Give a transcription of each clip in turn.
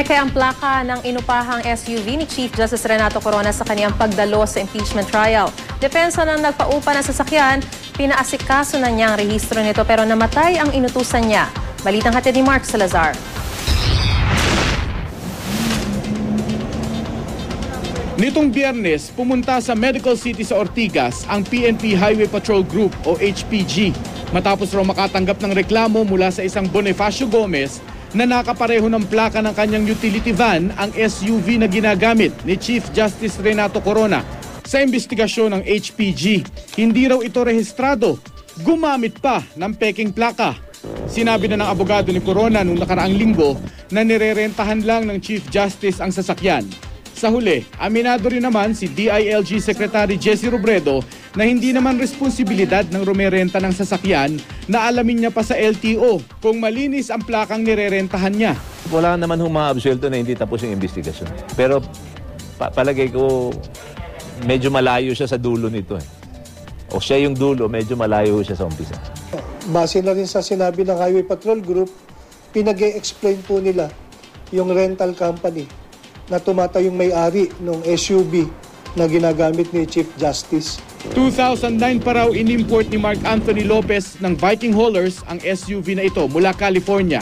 Peke ang plaka ng inupahang SUV ni Chief Justice Renato Corona sa kaniyang pagdalo sa impeachment trial. Depensa ng nagpaupa ng sasakyan, pinaasikaso na niya ang rehistro nito pero namatay ang inutusan niya. Balitang hatid ni Mark Salazar. Nitong Biyernes, pumunta sa Medical City sa Ortigas ang PNP Highway Patrol Group o HPG matapos raw makatanggap ng reklamo mula sa isang Bonifacio Gomez na nakapareho ng plaka ng kanyang utility van ang SUV na ginagamit ni Chief Justice Renato Corona. Sa investigasyon ng HPG, hindi raw ito rehistrado, gumamit pa ng peking plaka. Sinabi na ng abogado ni Corona noong nakaraang linggo na nirerentahan lang ng Chief Justice ang sasakyan. Sa huli, aminado rin naman si DILG Secretary Jesse Robredo na hindi naman responsibilidad ng rumerenta ng sasakyan na alamin niya pa sa LTO kung malinis ang plakang nirerentahan niya. Wala naman humaabsuelto na hindi tapos yung investigasyon. Pero palagay ko medyo malayo siya sa dulo nito. O siya yung dulo, medyo malayo siya sa umpisa. Base na rin sa sinabi ng Highway Patrol Group, pinag-e-explain po nila yung rental company na tumatayong may-ari ng SUV na ginagamit ni Chief Justice. 2009 pa raw inimport ni Mark Anthony Lopez ng Viking Haulers ang SUV na ito mula California.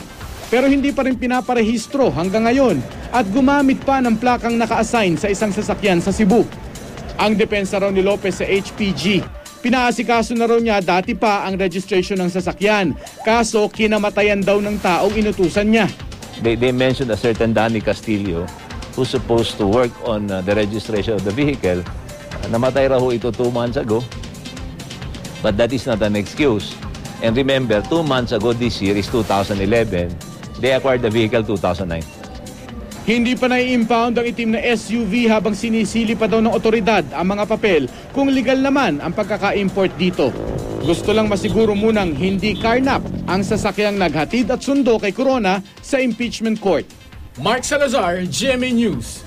Pero hindi pa rin pinaparehistro hanggang ngayon at gumamit pa ng plakang naka-assign sa isang sasakyan sa Cebu. Ang depensa raw ni Lopez sa HPG, pinaasikaso na raw niya dati pa ang registration ng sasakyan, kaso kinamatayan daw ng taong inutusan niya. They mentioned a certain Danny Castillo who's supposed to work on the registration of the vehicle. Namatay raw ito 2 months ago. But that is not an excuse. And remember, 2 months ago this year is 2011. They acquired the vehicle 2009. Hindi pa nai-impound ang itim na SUV habang sinisili pa daw ng otoridad ang mga papel kung legal naman ang pagkaka-import dito. Gusto lang masiguro munang hindi carnap ang sasakyang naghatid at sundo kay Corona sa impeachment court. Mark Salazar, GMA News.